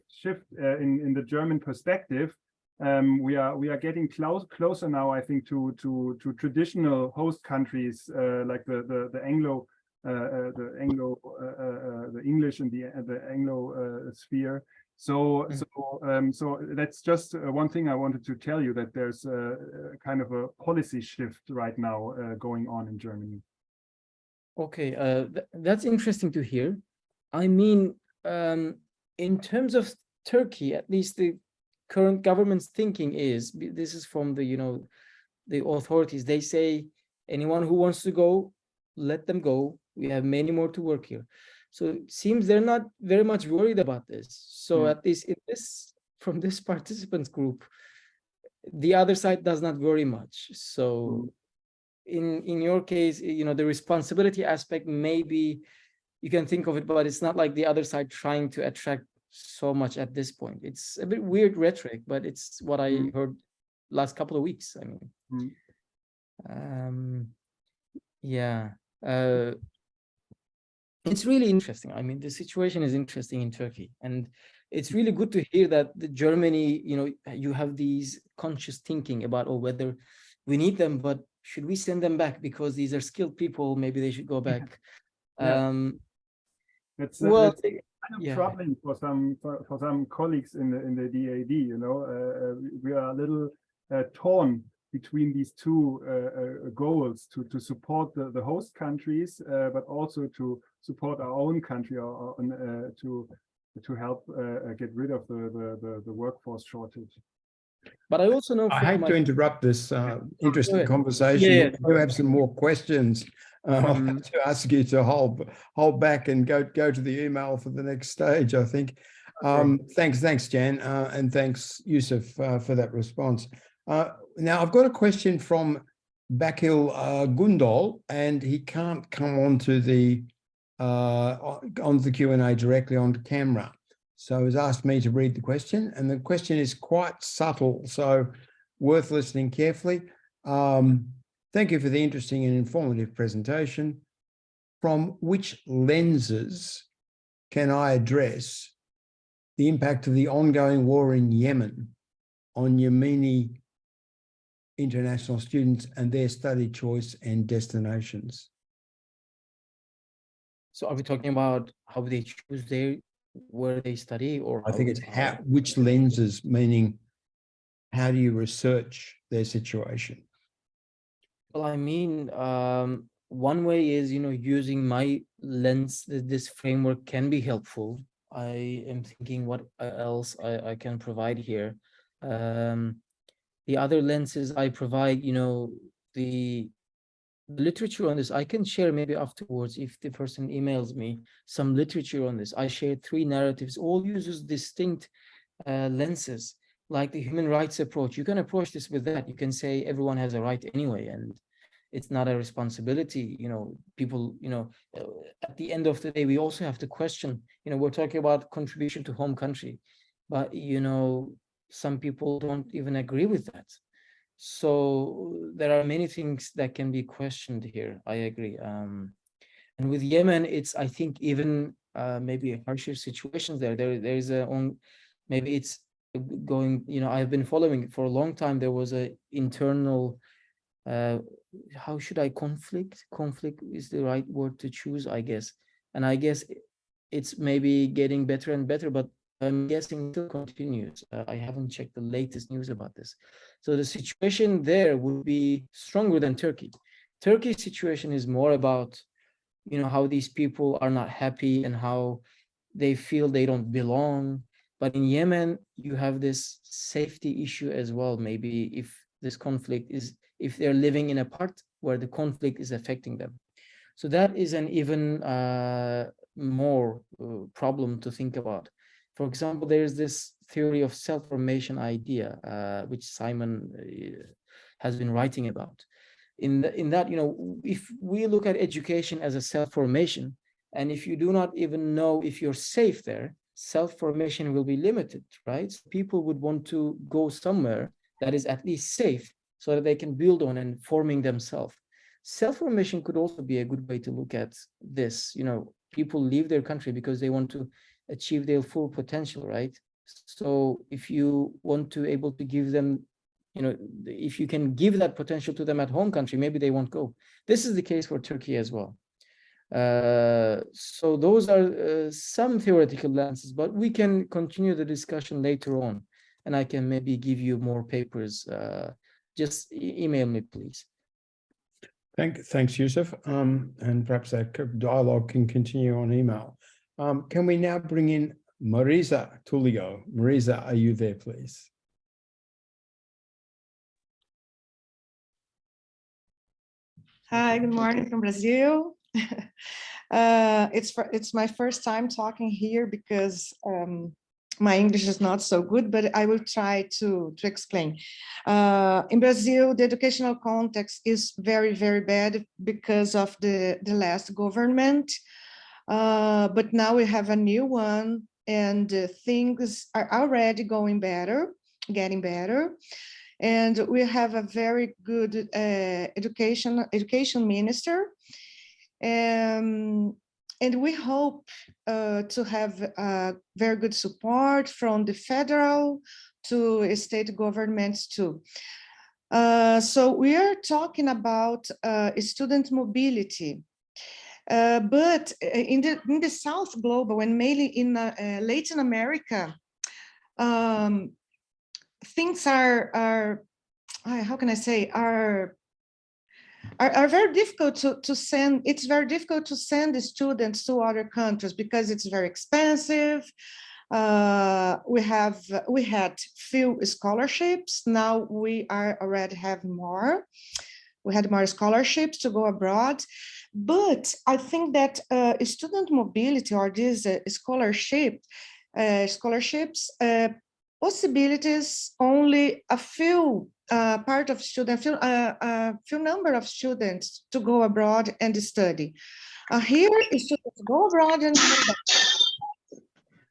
shift in the German perspective. We are getting closer now, I think, to traditional host countries like the English and the Anglo sphere. So that's just one thing I wanted to tell you, that there's a kind of a policy shift right now going on in Germany. Okay, that's interesting to hear. I mean, in terms of Turkey, at least the current government's thinking is, this is from the, the authorities, they say anyone who wants to go, let them go. We have many more to work here. So it seems they're not very much worried about this. So at least in this, from this participants group, the other side does not worry much. So in your case, the responsibility aspect, maybe you can think of it, but it's not like the other side trying to attract so much at this point. It's a bit weird rhetoric, but it's what I heard last couple of weeks. I mean, yeah, it's really interesting. I mean, the situation is interesting in Turkey, and it's really good to hear that the Germany, you have these conscious thinking about, whether we need them, but should we send them back because these are skilled people? Maybe they should go back. That's well, kind of troubling for some colleagues in the DAD. We are a little torn between these two goals, to support the host countries, but also to support our own country, or to help get rid of the workforce shortage. But I also know, I hate to interrupt this interesting conversation. We do have some more questions. I'll have to ask you to hold back and go to the email for the next stage, I think. Thanks, Jan, and thanks, Yusuf, for that response. Now, I've got a question from Bakil Gundol, and he can't come onto the Q&A directly onto camera. So he's asked me to read the question, and the question is quite subtle, so worth listening carefully. Thank you for the interesting and informative presentation. From which lenses can I address the impact of the ongoing war in Yemen on Yemeni international students and their study choice and destinations? So are we talking about how they choose where they study, or I think it's which lenses, meaning how do you research their situation? Well, I mean, one way is, using my lens, this framework can be helpful. I am thinking what else I can provide here. The other lenses I provide, the literature on this, I can share maybe afterwards if the person emails me some literature on this. I shared 3 narratives, all uses distinct lenses, like the human rights approach. You can approach this with that. You can say everyone has a right anyway, and it's not a responsibility. People, at the end of the day, we also have to question, we're talking about contribution to home country, but, some people don't even agree with that. So there are many things that can be questioned here. I agree. And with Yemen, it's, I think, even maybe harsher situations there. There's maybe it's going, I've been following it for a long time. There was a internal, how should I, conflict is the right word to choose, I guess. And I guess it's maybe getting better and better, but I'm guessing it still continues. I haven't checked the latest news about this. So the situation there would be stronger than Turkey. Turkey's situation is more about, how these people are not happy and how they feel they don't belong. But in Yemen, you have this safety issue as well. Maybe if this conflict is, if they're living in a part where the conflict is affecting them. So that is an even more problem to think about. For example, there's this theory of self-formation idea, which Simon has been writing about. In that, if we look at education as a self-formation, and if you do not even know if you're safe there, self-formation will be limited, right? So people would want to go somewhere that is at least safe so that they can build on and forming themselves. Self-formation could also be a good way to look at this. People leave their country because they want to achieve their full potential, right? So if you want to able to give them, if you can give that potential to them at home country, maybe they won't go. This is the case for Turkey as well. So those are some theoretical answers, but we can continue the discussion later on, and I can maybe give you more papers. Just email me, please. Thanks, Yusuf. And perhaps that dialogue can continue on email. Can we now bring in Marisa Tullio? Marisa, are you there, please? Hi, good morning from Brazil. It's my first time talking here because my English is not so good, but I will try to explain. In Brazil, the educational context is very, very bad because of the last government. But now we have a new one, and things are already getting better. And we have a very good education minister. And we hope to have very good support from the federal to state governments too. So we are talking about student mobility. But in the South Global and mainly in Latin America, things are how can I say, are very difficult to send. It's very difficult to send the students to other countries because it's very expensive. We had few scholarships. Now we are already have more. We had more scholarships to go abroad. But I think that student mobility or these scholarships possibilities only a few part of students, a few number of students to go abroad and study. Here, students go abroad and come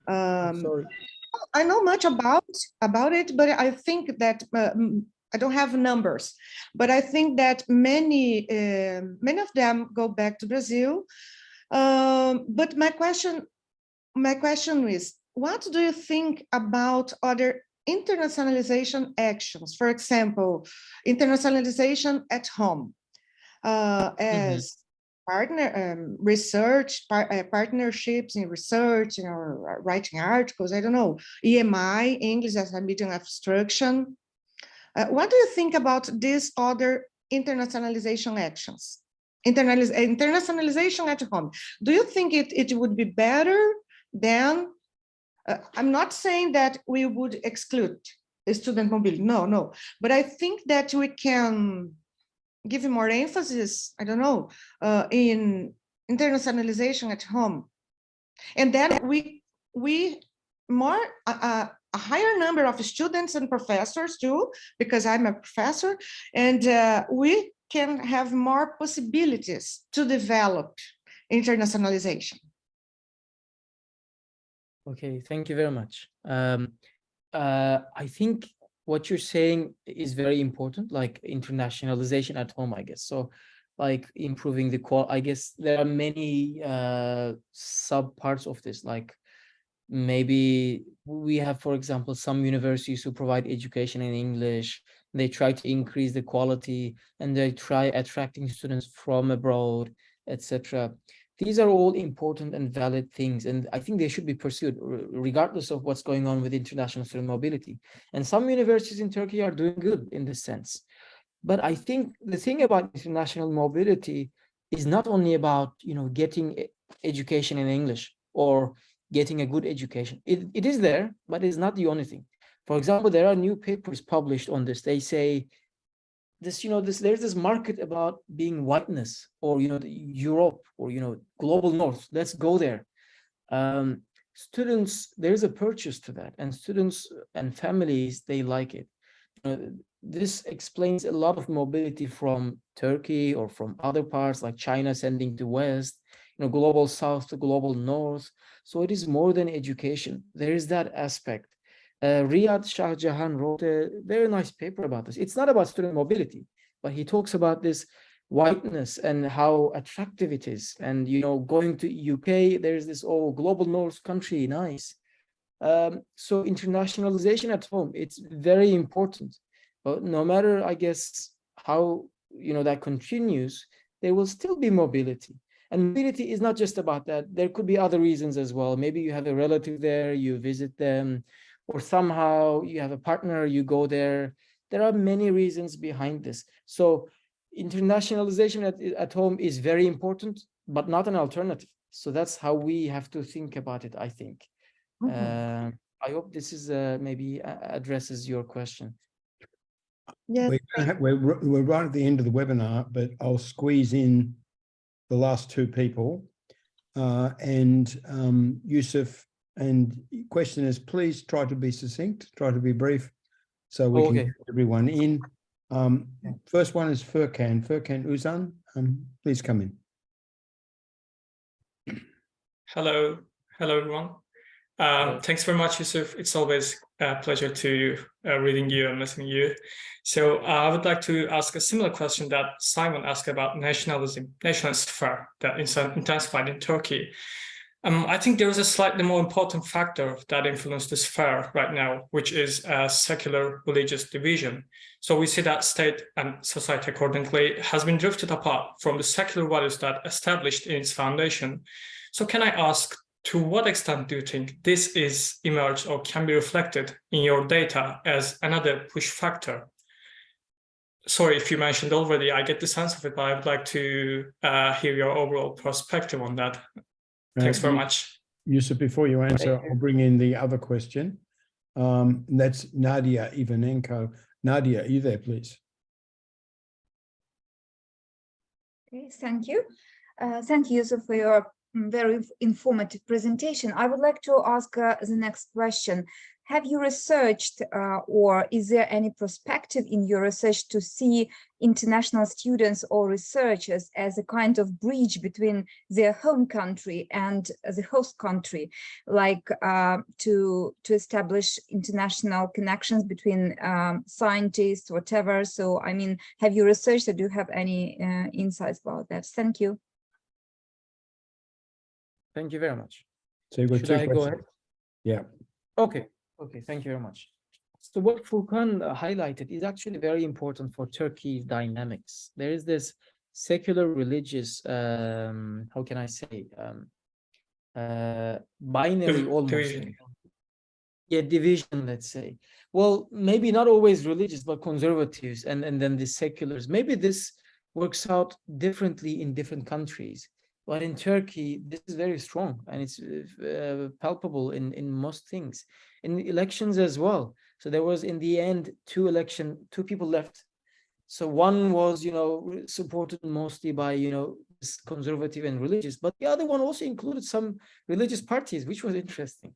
back. Sorry. I know much about it, but I think that I don't have numbers, but I think that many of them go back to Brazil. But my question is, what do you think about other internationalization actions? For example, internationalization at home, as partnerships in research, or writing articles, I don't know, EMI, English as a medium of instruction. What do you think about these other internationalization actions? Internationalization at home. Do you think it would be better than, I'm not saying that we would exclude student mobility, no. But I think that we can give more emphasis, I don't know, in internationalization at home. And then we more, a higher number of students and professors too, because I'm a professor, and we can have more possibilities to develop internationalization. Okay, thank you very much. I think what you're saying is very important, like internationalization at home, I guess. So like improving the quality, I guess there are many sub parts of this, like maybe we have, for example, some universities who provide education in English. They try to increase the quality and they try attracting students from abroad, etc. These are all important and valid things, and I think they should be pursued regardless of what's going on with international student mobility. And some universities in Turkey are doing good in this sense. But I think the thing about international mobility is not only about, getting education in English or getting a good education. It is there, but it's not the only thing. For example, there are new papers published on this. They say this, there's this market about being whiteness, or Europe, or global north. Let's go there. Students, there's a purchase to that, and students and families, they like it. This explains a lot of mobility from Turkey or from other parts, like China sending to West, global south to global north. So it is more than education. There is that aspect. Riyad Shah Jahan wrote a very nice paper about this. It's not about student mobility, but he talks about this whiteness and how attractive it is. And, going to UK, there's this global north country, nice. So internationalization at home, it's very important. But no matter, I guess, how, that continues, there will still be mobility. And mobility is not just about that. There could be other reasons as well. Maybe you have a relative there, you visit them, or somehow you have a partner, you go there. There are many reasons behind this. So internationalization at home is very important, but not an alternative. So that's how we have to think about it, I think. I hope this is maybe addresses your question. Yes. We're right at the end of the webinar, but I'll squeeze in the last two people. Yusuf, and question is, please try to be succinct, try to be brief, so we can get everyone in. First one is Furkan Uzan. Please come in. Hello, everyone. Thanks very much, Yusuf. It's always a pleasure to reading you and listening to you. So I would like to ask a similar question that Simon asked about nationalism, nationalist sphere that is intensified in Turkey. I think there is a slightly more important factor that influences the sphere right now, which is a secular religious division. So we see that state and society accordingly has been drifted apart from the secular values that established in its foundation. So can I ask, to what extent do you think this is emerged or can be reflected in your data as another push factor? Sorry if you mentioned already, I get the sense of it, but I would like to hear your overall perspective on that. Thanks very much. Yusuf, before you answer, I'll bring in the other question. That's Nadia Ivanenko. Nadia, are you there, please? Okay, thank you. Thank you, Yusuf, for your very informative presentation. I would like to ask the next question. Have you researched or is there any perspective in your research to see international students or researchers as a kind of bridge between their home country and the host country, like to establish international connections between scientists, whatever? So, I mean, have you researched or do you have any insights about that? Thank you. Thank you very much. So you've got Should two I questions. go ahead? Yeah. Okay, thank you very much. So what Furkan highlighted is actually very important for Turkey's dynamics. There is this secular religious, how can I say, binary almost. Division, let's say. Well, maybe not always religious, but conservatives and then the seculars. Maybe this works out differently in different countries. But in Turkey, this is very strong and it's palpable in most things. In elections as well. So there was, in the end, two people left. So one was, supported mostly by, conservative and religious, but the other one also included some religious parties, which was interesting.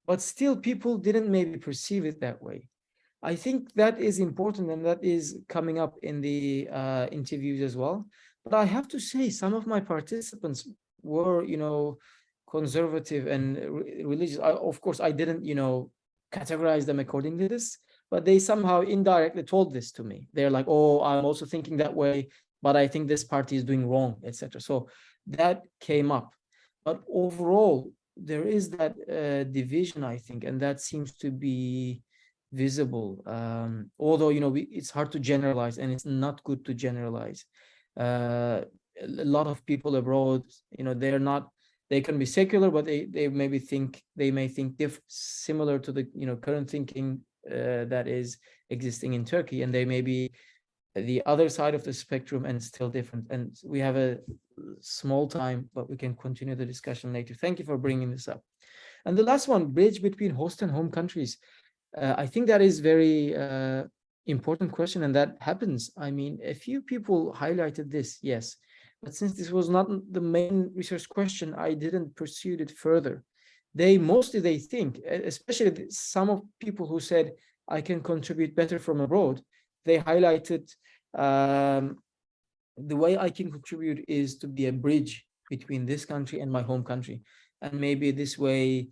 But still, people didn't maybe perceive it that way. I think that is important, and that is coming up in the interviews as well. But I have to say, some of my participants were, conservative and religious. Of course, I didn't, categorize them according to this, but they somehow indirectly told this to me. They're like, oh, I'm also thinking that way, but I think this party is doing wrong, etc. So that came up. But overall, there is that division, I think, and that seems to be visible. Although, it's hard to generalize, and it's not good to generalize. A lot of people abroad, they can be secular, but they may think similar to the current thinking that is existing in Turkey, and they may be the other side of the spectrum and still different. And we have a small time, but we can continue the discussion later. Thank you for bringing this up. And the last one, bridge between host and home countries. I think that is very important question, and that happens. I mean, a few people highlighted this, yes, but since this was not the main research question, I didn't pursue it further. They think, especially some of people who said, I can contribute better from abroad, they highlighted the way I can contribute is to be a bridge between this country and my home country. And maybe this way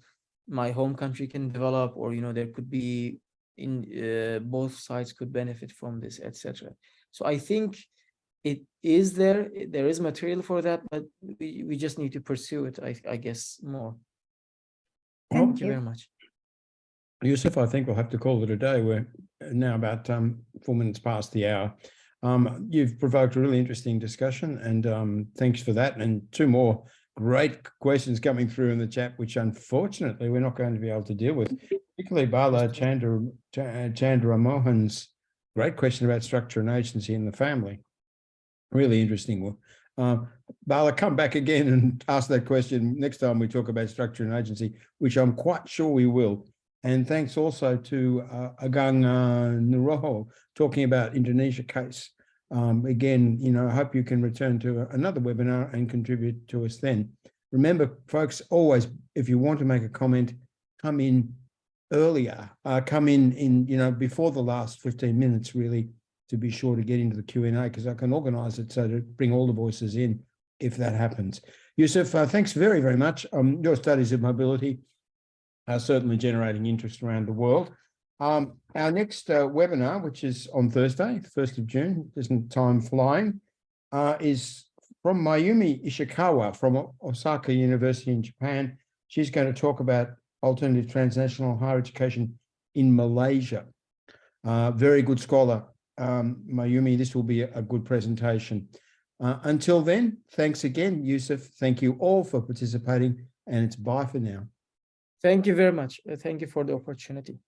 my home country can develop, or, there could be both sides could benefit from this, etc. So I think it is there is material for that, but we just need to pursue it, I guess, more. Thank you very much. Yusuf, I think we'll have to call it a day. We're now about 4 minutes past the hour. You've provoked a really interesting discussion, and thanks for that. And two more great questions coming through in the chat, which unfortunately we're not going to be able to deal with, particularly Bala Chandra Mohan's great question about structure and agency in the family. Really interesting. Bala, come back again and ask that question next time we talk about structure and agency, which I'm quite sure we will. And thanks also to Agang Nuroho talking about Indonesia case. Again, you know, I hope you can return to another webinar and contribute to us then. Remember, folks, always, if you want to make a comment, come in earlier, come in, you know, before the last 15 minutes, really, to be sure to get into the Q&A, because I can organize it so to bring all the voices in if that happens. Yusuf, thanks very, very much. Your studies of mobility are certainly generating interest around the world. Our next webinar, which is on Thursday, 1st of June, isn't time flying, is from Mayumi Ishikawa from Osaka University in Japan. She's going to talk about alternative transnational higher education in Malaysia. Very good scholar, Mayumi. This will be a good presentation. Until then, thanks again, Yusuf. Thank you all for participating, and it's bye for now. Thank you very much. Thank you for the opportunity.